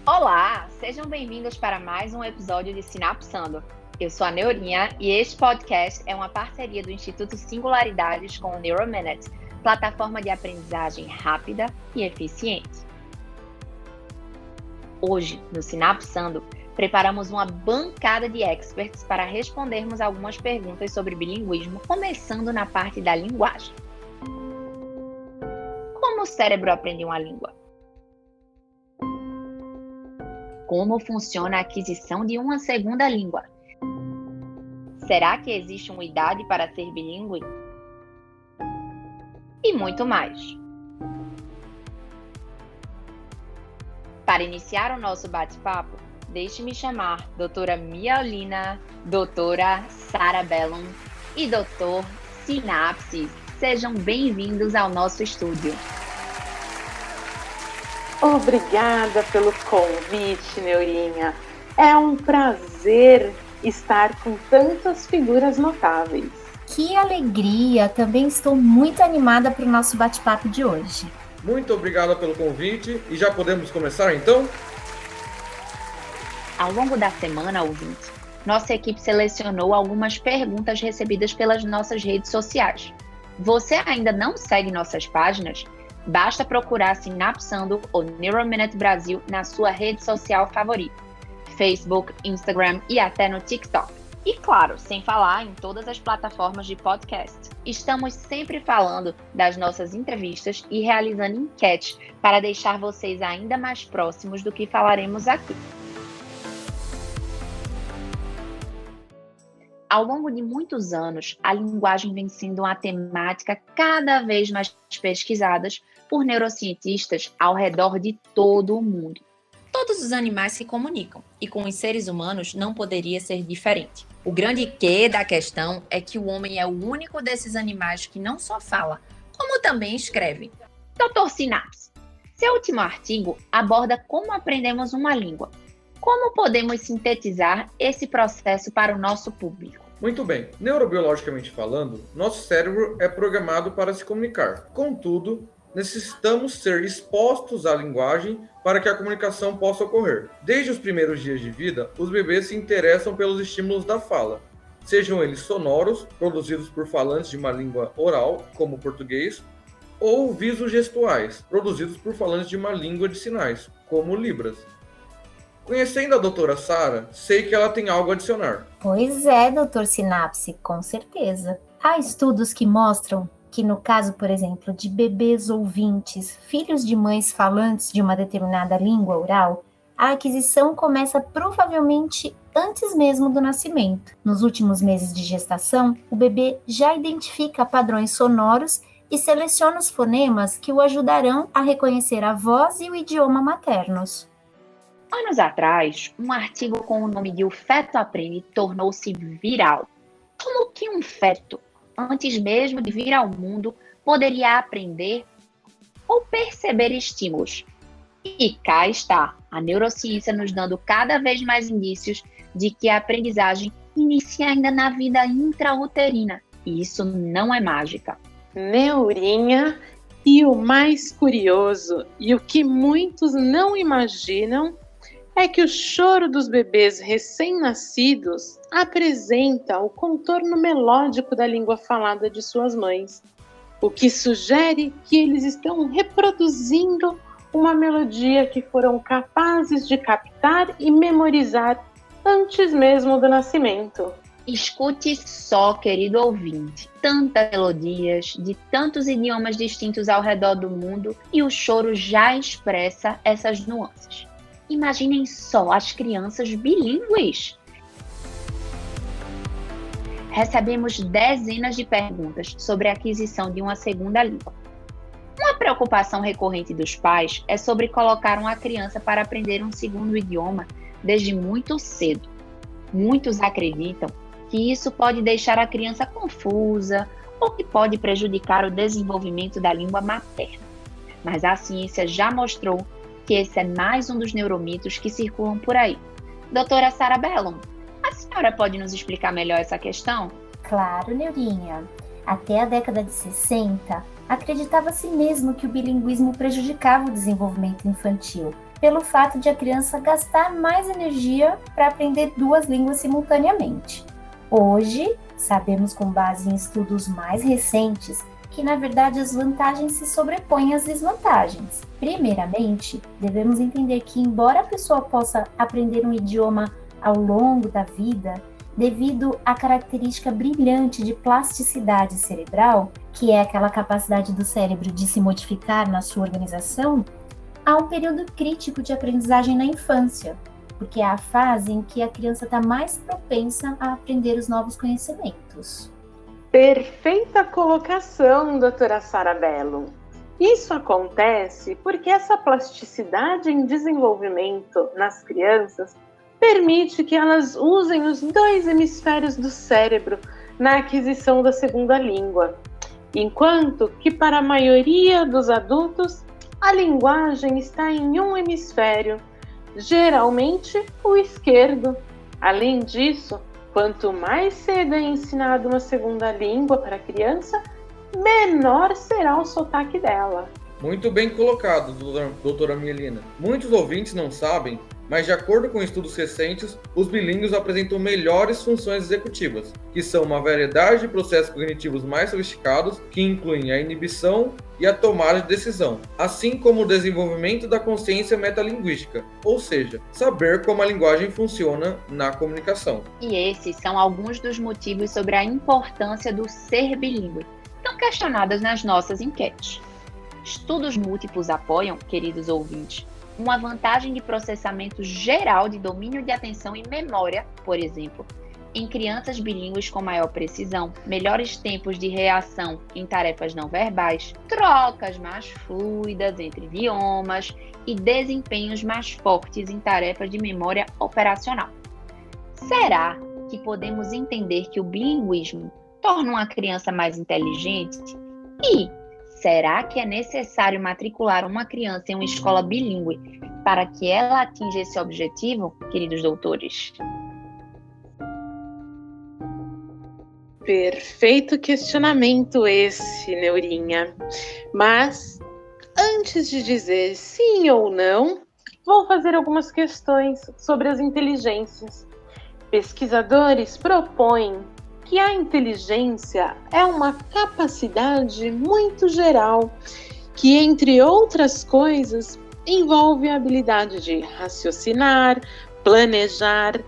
Olá, sejam bem-vindos para mais um episódio de Sinapsando. Eu sou a Neurinha e este podcast é uma parceria do Instituto Singularidades com o NeuroMinute, plataforma de aprendizagem rápida e eficiente. Hoje, no Sinapsando, preparamos uma bancada de experts para respondermos algumas perguntas sobre bilinguismo, começando na parte da linguagem. Como o cérebro aprende uma língua? Como funciona a aquisição de uma segunda língua? Será que existe uma idade para ser bilíngue? E muito mais. Para iniciar o nosso bate-papo, deixe-me chamar doutora Miaulina, doutora Sara Bellum e doutor Sinapsis. Sejam bem-vindos ao nosso estúdio. Obrigada pelo convite, Neurinha. É um prazer estar com tantas figuras notáveis. Que alegria! Também estou muito animada para o nosso bate-papo de hoje. Muito obrigado pelo convite e já podemos começar então? Ao longo da semana, ouvinte, nossa equipe selecionou algumas perguntas recebidas pelas nossas redes sociais. Você ainda não segue nossas páginas? Basta procurar Sinapsando ou NeuroMinute Brasil na sua rede social favorita, Facebook, Instagram e até no TikTok. E claro, sem falar em todas as plataformas de podcast. Estamos sempre falando das nossas entrevistas e realizando enquetes para deixar vocês ainda mais próximos do que falaremos aqui. Ao longo de muitos anos, a linguagem vem sendo uma temática cada vez mais pesquisada por neurocientistas ao redor de todo o mundo. Todos os animais se comunicam, e com os seres humanos não poderia ser diferente. O grande quê da questão é que o homem é o único desses animais que não só fala, como também escreve. Dr. Sinapsis, seu último artigo aborda como aprendemos uma língua. Como podemos sintetizar esse processo para o nosso público? Muito bem. Neurobiologicamente falando, nosso cérebro é programado para se comunicar. Contudo, necessitamos ser expostos à linguagem para que a comunicação possa ocorrer. Desde os primeiros dias de vida, os bebês se interessam pelos estímulos da fala, sejam eles sonoros, produzidos por falantes de uma língua oral, como o português, ou visogestuais, produzidos por falantes de uma língua de sinais, como o Libras. Conhecendo a doutora Sara, sei que ela tem algo a adicionar. Pois é, doutor Sinapse, com certeza. Há estudos que mostram que no caso, por exemplo, de bebês ouvintes, filhos de mães falantes de uma determinada língua oral, a aquisição começa provavelmente antes mesmo do nascimento. Nos últimos meses de gestação, o bebê já identifica padrões sonoros e seleciona os fonemas que o ajudarão a reconhecer a voz e o idioma maternos. Anos atrás, um artigo com o nome de O Feto Aprende tornou-se viral. Como que um feto, antes mesmo de vir ao mundo, poderia aprender ou perceber estímulos? E cá está, a neurociência nos dando cada vez mais indícios de que a aprendizagem inicia ainda na vida intrauterina. E isso não é mágica. Neurinha, e o mais curioso, e o que muitos não imaginam, é que o choro dos bebês recém-nascidos apresenta o contorno melódico da língua falada de suas mães, o que sugere que eles estão reproduzindo uma melodia que foram capazes de captar e memorizar antes mesmo do nascimento. Escute só, querido ouvinte, tantas melodias de tantos idiomas distintos ao redor do mundo e o choro já expressa essas nuances. Imaginem só as crianças bilíngues. Recebemos dezenas de perguntas sobre a aquisição de uma segunda língua. Uma preocupação recorrente dos pais é sobre colocar uma criança para aprender um segundo idioma desde muito cedo. Muitos acreditam que isso pode deixar a criança confusa ou que pode prejudicar o desenvolvimento da língua materna. Mas a ciência já mostrou que esse é mais um dos neuromitos que circulam por aí. Doutora Sara Bellum, a senhora pode nos explicar melhor essa questão? Claro, Neurinha. Até a década de 60, acreditava-se mesmo que o bilinguismo prejudicava o desenvolvimento infantil, pelo fato de a criança gastar mais energia para aprender duas línguas simultaneamente. Hoje, sabemos com base em estudos mais recentes que, na verdade, as vantagens se sobrepõem às desvantagens. Primeiramente, devemos entender que, embora a pessoa possa aprender um idioma ao longo da vida, devido à característica brilhante de plasticidade cerebral, que é aquela capacidade do cérebro de se modificar na sua organização, há um período crítico de aprendizagem na infância, porque é a fase em que a criança está mais propensa a aprender os novos conhecimentos. Perfeita colocação, doutora Sara Bello. Isso acontece porque essa plasticidade em desenvolvimento nas crianças permite que elas usem os dois hemisférios do cérebro na aquisição da segunda língua, enquanto que para a maioria dos adultos a linguagem está em um hemisfério, geralmente o esquerdo. Além disso, quanto mais cedo é ensinada uma segunda língua para a criança, menor será o sotaque dela. Muito bem colocado, doutora Mielina. Muitos ouvintes não sabem, mas de acordo com estudos recentes, os bilíngues apresentam melhores funções executivas, que são uma variedade de processos cognitivos mais sofisticados, que incluem a inibição e a tomada de decisão, assim como o desenvolvimento da consciência metalinguística, ou seja, saber como a linguagem funciona na comunicação. E esses são alguns dos motivos sobre a importância do ser bilíngue, tão questionadas nas nossas enquetes. Estudos múltiplos apoiam, queridos ouvintes, uma vantagem de processamento geral de domínio de atenção e memória, por exemplo, em crianças bilíngues com maior precisão, melhores tempos de reação em tarefas não verbais, trocas mais fluidas entre idiomas e desempenhos mais fortes em tarefas de memória operacional. Será que podemos entender que o bilinguismo torna uma criança mais inteligente? E será que é necessário matricular uma criança em uma escola bilíngue para que ela atinja esse objetivo, queridos doutores? Perfeito questionamento esse, Neurinha. Mas, antes de dizer sim ou não, vou fazer algumas questões sobre as inteligências. Pesquisadores propõem que a inteligência é uma capacidade muito geral, que, entre outras coisas, envolve a habilidade de raciocinar, planejar,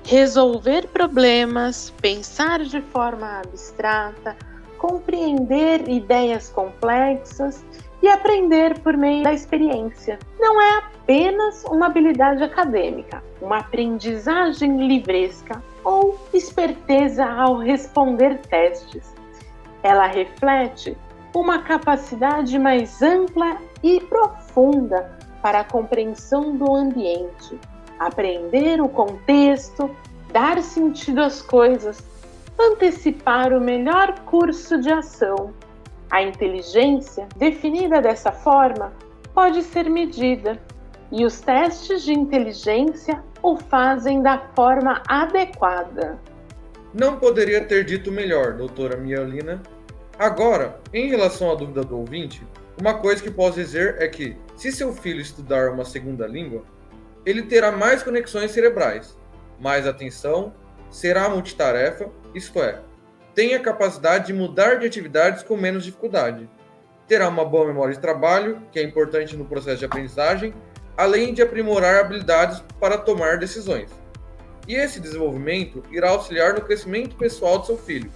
resolver problemas, pensar de forma abstrata, compreender ideias complexas e aprender por meio da experiência. Não é apenas uma habilidade acadêmica, uma aprendizagem livresca ou esperteza ao responder testes. Ela reflete uma capacidade mais ampla e profunda para a compreensão do ambiente, aprender o contexto, dar sentido às coisas, antecipar o melhor curso de ação. A inteligência, definida dessa forma, pode ser medida, e os testes de inteligência o fazem da forma adequada. Não poderia ter dito melhor, doutora Mielina. Agora, em relação à dúvida do ouvinte, uma coisa que posso dizer é que, se seu filho estudar uma segunda língua, ele terá mais conexões cerebrais, mais atenção, será multitarefa, isto é, tem a capacidade de mudar de atividades com menos dificuldade. Terá uma boa memória de trabalho, que é importante no processo de aprendizagem, além de aprimorar habilidades para tomar decisões. E esse desenvolvimento irá auxiliar no crescimento pessoal do seu filho.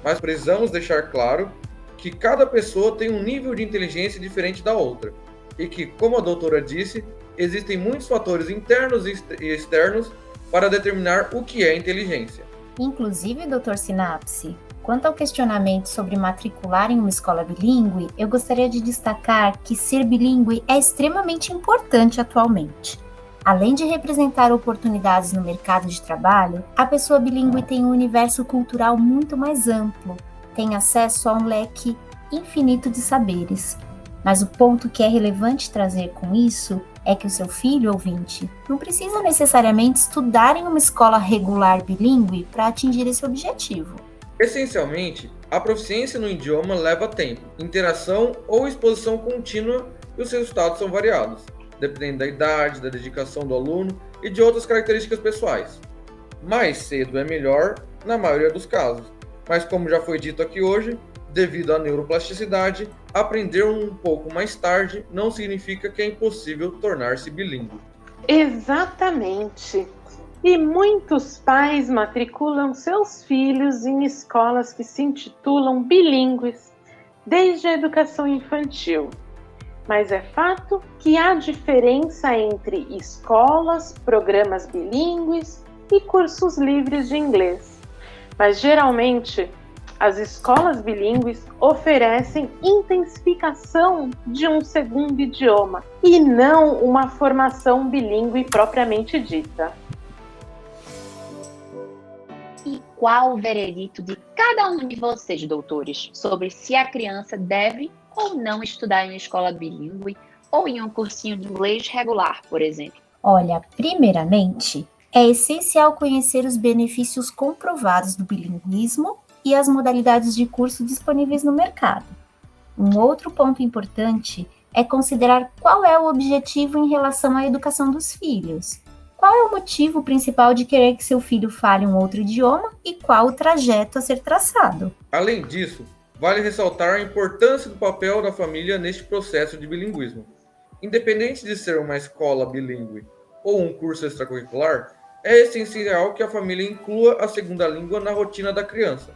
Mas precisamos deixar claro que cada pessoa tem um nível de inteligência diferente da outra, e que, como a doutora disse, existem muitos fatores internos e externos para determinar o que é inteligência. Inclusive, Dr. Sinapse, quanto ao questionamento sobre matricular em uma escola bilíngue, eu gostaria de destacar que ser bilíngue é extremamente importante atualmente. Além de representar oportunidades no mercado de trabalho, a pessoa bilíngue tem um universo cultural muito mais amplo, tem acesso a um leque infinito de saberes. Mas o ponto que é relevante trazer com isso é que o seu filho, ouvinte, não precisa necessariamente estudar em uma escola regular bilíngue para atingir esse objetivo. Essencialmente, a proficiência no idioma leva tempo, interação ou exposição contínua e os resultados são variados. dependendo da idade, da dedicação do aluno e de outras características pessoais. Mais cedo é melhor na maioria dos casos, mas como já foi dito aqui hoje, devido à neuroplasticidade, aprender um pouco mais tarde não significa que é impossível tornar-se bilíngue. Exatamente. E muitos pais matriculam seus filhos em escolas que se intitulam bilíngues desde a educação infantil. Mas é fato que há diferença entre escolas, programas bilíngues e cursos livres de inglês. Mas geralmente, as escolas bilíngues oferecem intensificação de um segundo idioma e não uma formação bilíngue propriamente dita. E qual o veredito de cada um de vocês, doutores, sobre se a criança deve ou não estudar em uma escola bilíngue ou em um cursinho de inglês regular, por exemplo? Olha, primeiramente, é essencial conhecer os benefícios comprovados do bilinguismo e as modalidades de curso disponíveis no mercado. Um outro ponto importante é considerar qual é o objetivo em relação à educação dos filhos. Qual é o motivo principal de querer que seu filho fale um outro idioma e qual o trajeto a ser traçado? Além disso, vale ressaltar a importância do papel da família neste processo de bilinguismo. Independente de ser uma escola bilíngue ou um curso extracurricular, é essencial que a família inclua a segunda língua na rotina da criança,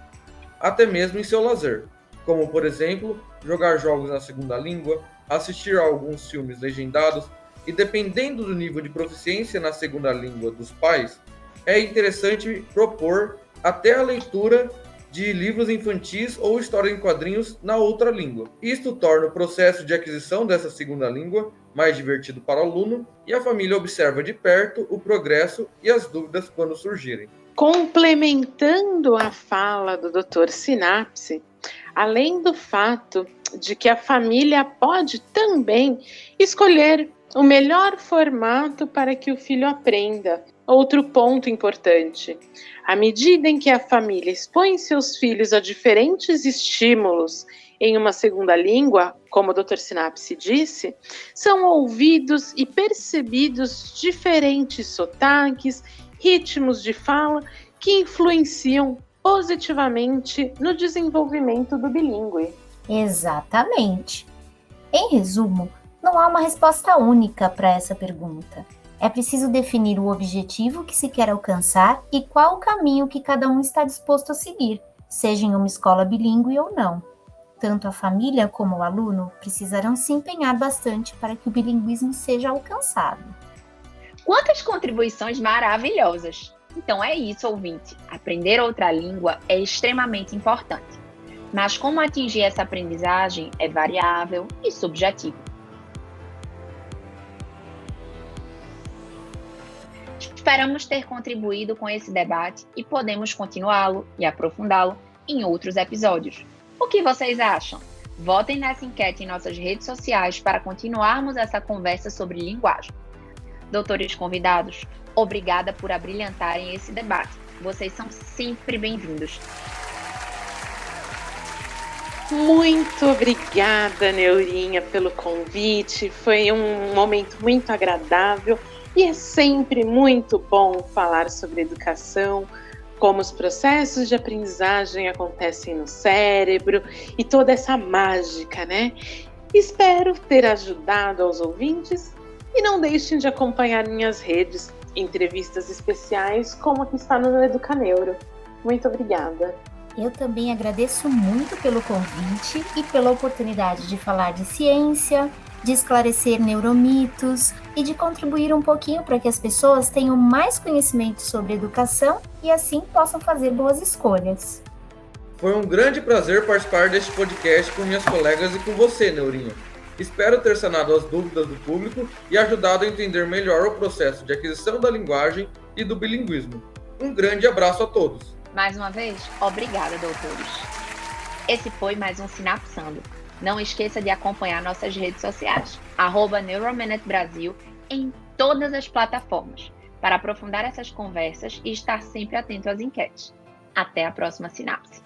até mesmo em seu lazer, como, por exemplo, jogar jogos na segunda língua, assistir a alguns filmes legendados e, dependendo do nível de proficiência na segunda língua dos pais, é interessante propor até a leitura de livros infantis ou história em quadrinhos na outra língua. Isto torna o processo de aquisição dessa segunda língua mais divertido para o aluno e a família observa de perto o progresso e as dúvidas quando surgirem. Complementando a fala do Dr. Sinapse, além do fato de que a família pode também escolher o melhor formato para que o filho aprenda. Outro ponto importante, à medida em que a família expõe seus filhos a diferentes estímulos em uma segunda língua, como o Dr. Sinapse disse, são ouvidos e percebidos diferentes sotaques, ritmos de fala que influenciam positivamente no desenvolvimento do bilíngue. Exatamente. Em resumo, não há uma resposta única para essa pergunta. É preciso definir o objetivo que se quer alcançar e qual o caminho que cada um está disposto a seguir, seja em uma escola bilíngue ou não. Tanto a família como o aluno precisarão se empenhar bastante para que o bilinguismo seja alcançado. Quantas contribuições maravilhosas! Então é isso, ouvinte. Aprender outra língua é extremamente importante. Mas como atingir essa aprendizagem é variável e subjetivo. Esperamos ter contribuído com esse debate e podemos continuá-lo e aprofundá-lo em outros episódios. O que vocês acham? Votem nessa enquete em nossas redes sociais para continuarmos essa conversa sobre linguagem. Doutores convidados, obrigada por abrilhantarem esse debate. Vocês são sempre bem-vindos. Muito obrigada, Neurinha, pelo convite. Foi um momento muito agradável e é sempre muito bom falar sobre educação, como os processos de aprendizagem acontecem no cérebro e toda essa mágica, né? Espero ter ajudado aos ouvintes e não deixem de acompanhar minhas redes, entrevistas especiais como a que está no Educaneuro. Muito obrigada. Eu também agradeço muito pelo convite e pela oportunidade de falar de ciência, de esclarecer neuromitos e de contribuir um pouquinho para que as pessoas tenham mais conhecimento sobre educação e assim possam fazer boas escolhas. Foi um grande prazer participar deste podcast com minhas colegas e com você, Neurinha. Espero ter sanado as dúvidas do público e ajudado a entender melhor o processo de aquisição da linguagem e do bilinguismo. Um grande abraço a todos. Mais uma vez, obrigada, doutores. Esse foi mais um Sinapsando. Não esqueça de acompanhar nossas redes sociais, @NeuroMinute Brasil, em todas as plataformas, para aprofundar essas conversas e estar sempre atento às enquetes. Até a próxima Sinapse.